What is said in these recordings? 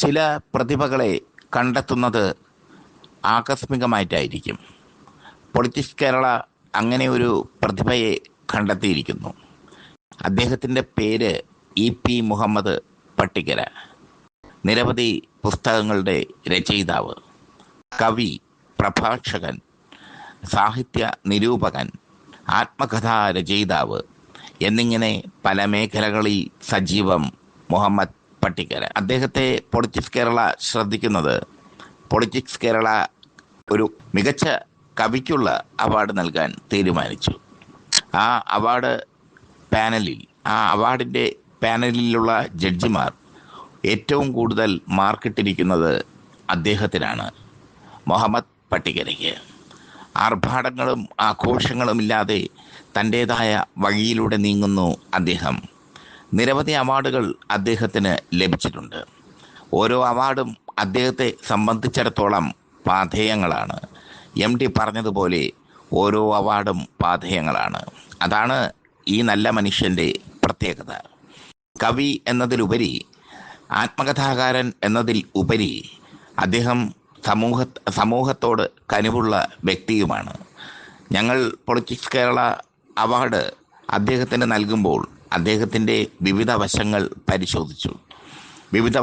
ചില പ്രതിഭകളെ കണ്ടെത്തുന്നത് ആകസ്മികമായിട്ടായിരിക്കും. പൊളിറ്റിക്സ് കേരള അങ്ങനെ ഒരു പ്രതിഭയെ കണ്ടെത്തിയിരിക്കുന്നു. അദ്ദേഹത്തിൻ്റെ പേര് EP മുഹമ്മദ് പട്ടിക്കര. നിരവധി പുസ്തകങ്ങളുടെ രചയിതാവ്, കവി, പ്രഭാഷകൻ, സാഹിത്യ നിരൂപകൻ, ആത്മകഥാ രചയിതാവ് എന്നിങ്ങനെ പല മേഖലകളിൽ സജീവം മുഹമ്മദ് പട്ടിക്കര. അദ്ദേഹത്തെ പൊളിറ്റിക്സ് കേരള ശ്രദ്ധിക്കുന്നത് പൊളിറ്റിക്സ് കേരള ഒരു മികച്ച കവിക്കുള്ള അവാർഡ് നൽകാൻ തീരുമാനിച്ചു. ആ അവാർഡിൻ്റെ പാനലിലുള്ള ജഡ്ജിമാർ ഏറ്റവും കൂടുതൽ മാർക്കിട്ടിരിക്കുന്നത് അദ്ദേഹത്തിനാണ്, മുഹമ്മദ് പട്ടിക്കരയ്ക്ക്. ആർഭാടങ്ങളും ആഘോഷങ്ങളുമില്ലാതെ തൻ്റേതായ വഴിയിലൂടെ നീങ്ങുന്നു അദ്ദേഹം. നിരവധി അവാർഡുകൾ അദ്ദേഹത്തിന് ലഭിച്ചിട്ടുണ്ട്. ഓരോ അവാർഡും അദ്ദേഹത്തെ സംബന്ധിച്ചിടത്തോളം പാഥേയങ്ങളാണ്. MD പറഞ്ഞതുപോലെ ഓരോ അവാർഡും പാഥേയങ്ങളാണ്. അതാണ് ഈ നല്ല മനുഷ്യൻ്റെ പ്രത്യേകത. കവി എന്നതിലുപരി, ആത്മകഥാകാരൻ എന്നതിൽ ഉപരി അദ്ദേഹം സമൂഹത്തോട് കനിവുള്ള വ്യക്തിയുമാണ്. ഞങ്ങൾ പൊളിറ്റിക്സ് കേരള അവാർഡ് അദ്ദേഹത്തിന് നൽകുമ്പോൾ അദ്ദേഹത്തിൻ്റെ വിവിധ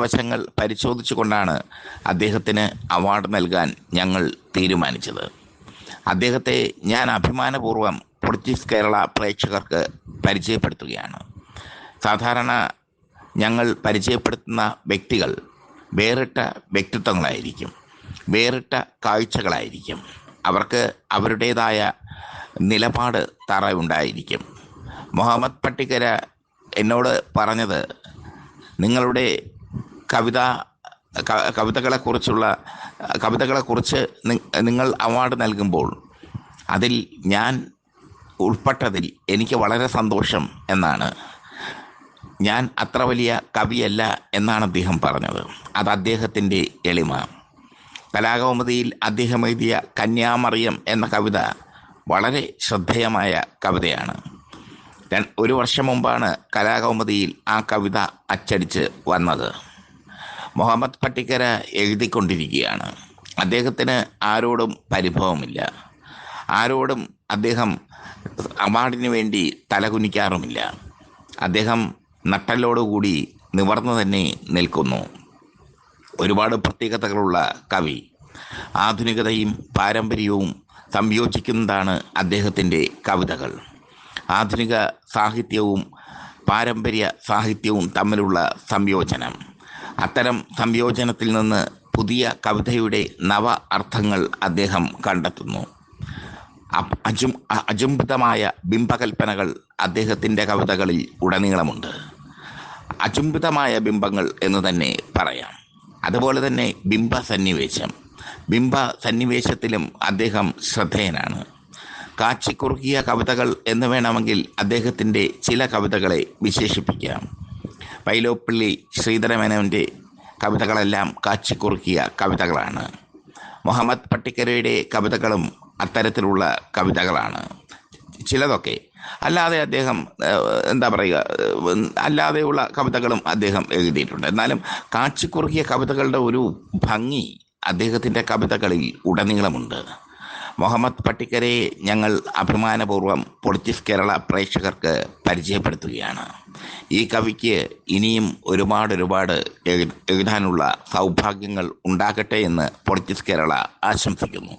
വശങ്ങൾ പരിശോധിച്ചുകൊണ്ടാണ് അദ്ദേഹത്തിന് അവാർഡ് നൽകാൻ ഞങ്ങൾ തീരുമാനിച്ചത്. അദ്ദേഹത്തെ ഞാൻ അഭിമാനപൂർവ്വം പൊളിറ്റിക്സ് കേരള പ്രേക്ഷകർക്ക് പരിചയപ്പെടുത്തുകയാണ്. സാധാരണ ഞങ്ങൾ പരിചയപ്പെടുത്തുന്ന വ്യക്തികൾ വേറിട്ട വ്യക്തിത്വങ്ങളായിരിക്കും, വേറിട്ട കാഴ്ചകളായിരിക്കും. അവർക്ക് അവരുടേതായ നിലപാട് ഉണ്ടായിരിക്കും. മുഹമ്മദ് പട്ടിക്കര എന്നോട് പറഞ്ഞത്, നിങ്ങളുടെ കവിതകളെക്കുറിച്ച് നിങ്ങൾ അവാർഡ് നൽകുമ്പോൾ അതിൽ ഞാൻ ഉൾപ്പെട്ടതിൽ എനിക്ക് വളരെ സന്തോഷം എന്നാണ്. ഞാൻ അത്ര വലിയ കവിയല്ല എന്നാണ് അദ്ദേഹം പറഞ്ഞത്. അത് അദ്ദേഹത്തിൻ്റെ എളിമ. കലാകൗമുദിയിൽ അദ്ദേഹം എഴുതിയ കന്യാമറിയം എന്ന കവിത വളരെ ശ്രദ്ധേയമായ കവിതയാണ്. 1 വർഷം മുമ്പാണ് കലാകൗമുദിയിൽ ആ കവിത അച്ചടിച്ച് വന്നത്. മുഹമ്മദ് പട്ടിക്കര എഴുതിക്കൊണ്ടിരിക്കുകയാണ്. അദ്ദേഹത്തിന് ആരോടും പരിഭവമില്ല. ആരോടും അദ്ദേഹം അവാർഡിന് വേണ്ടി തലകുനിക്കാറുമില്ല. അദ്ദേഹം നട്ടലോടുകൂടി നിവർന്നു തന്നെ നിൽക്കുന്നു. ഒരുപാട് പ്രത്യേകതകളുള്ള കവി. ആധുനികതയും പാരമ്പര്യവും സംയോജിക്കുന്നതാണ് അദ്ദേഹത്തിൻ്റെ കവിതകൾ. ആധുനിക സാഹിത്യവും പാരമ്പര്യ സാഹിത്യവും തമ്മിലുള്ള സംയോജനം. അത്തരം സംയോജനത്തിൽ നിന്ന് പുതിയ കവിതയുടെ നവ അർത്ഥങ്ങൾ അദ്ദേഹം കണ്ടെത്തുന്നു. അചുംബിതമായ ബിംബകൽപ്പനകൾ അദ്ദേഹത്തിൻ്റെ കവിതകളിൽ ഉടനീളമുണ്ട്. അചുംബിതമായ ബിംബങ്ങൾ എന്ന് തന്നെ പറയാം. അതുപോലെ തന്നെ ബിംബ സന്നിവേശത്തിലും അദ്ദേഹം ശ്രദ്ധേയനാണ്. കാച്ചിക്കുറുക്കിയ കവിതകൾ എന്ന് വേണമെങ്കിൽ അദ്ദേഹത്തിൻ്റെ ചില കവിതകളെ വിശേഷിപ്പിക്കാം. വൈലോപ്പിള്ളി ശ്രീധരമേനോൻ്റെ കവിതകളെല്ലാം കാച്ചിക്കുറുക്കിയ കവിതകളാണ്. മുഹമ്മദ് പട്ടിക്കരയുടെ കവിതകളും അത്തരത്തിലുള്ള കവിതകളാണ്. ചിലതൊക്കെ അല്ലാതെ അദ്ദേഹം അല്ലാതെയുള്ള കവിതകളും അദ്ദേഹം എഴുതിയിട്ടുണ്ട്. എന്നാലും കാച്ചിക്കുറുക്കിയ കവിതകളുടെ ഒരു ഭംഗി അദ്ദേഹത്തിൻ്റെ കവിതകളിൽ ഉടനീളമുണ്ട്. മുഹമ്മദ് പട്ടിക്കരയെ ഞങ്ങൾ അഭിമാനപൂർവ്വം പൊളിറ്റിക്സ് കേരള പ്രേക്ഷകർക്ക് പരിചയപ്പെടുത്തുകയാണ്. ഈ കവിക്ക് ഇനിയും ഒരുപാട് എഴുതാനുള്ള സൗഭാഗ്യങ്ങൾ ഉണ്ടാകട്ടെ എന്ന് പൊളിറ്റിക്സ് കേരള ആശംസിക്കുന്നു.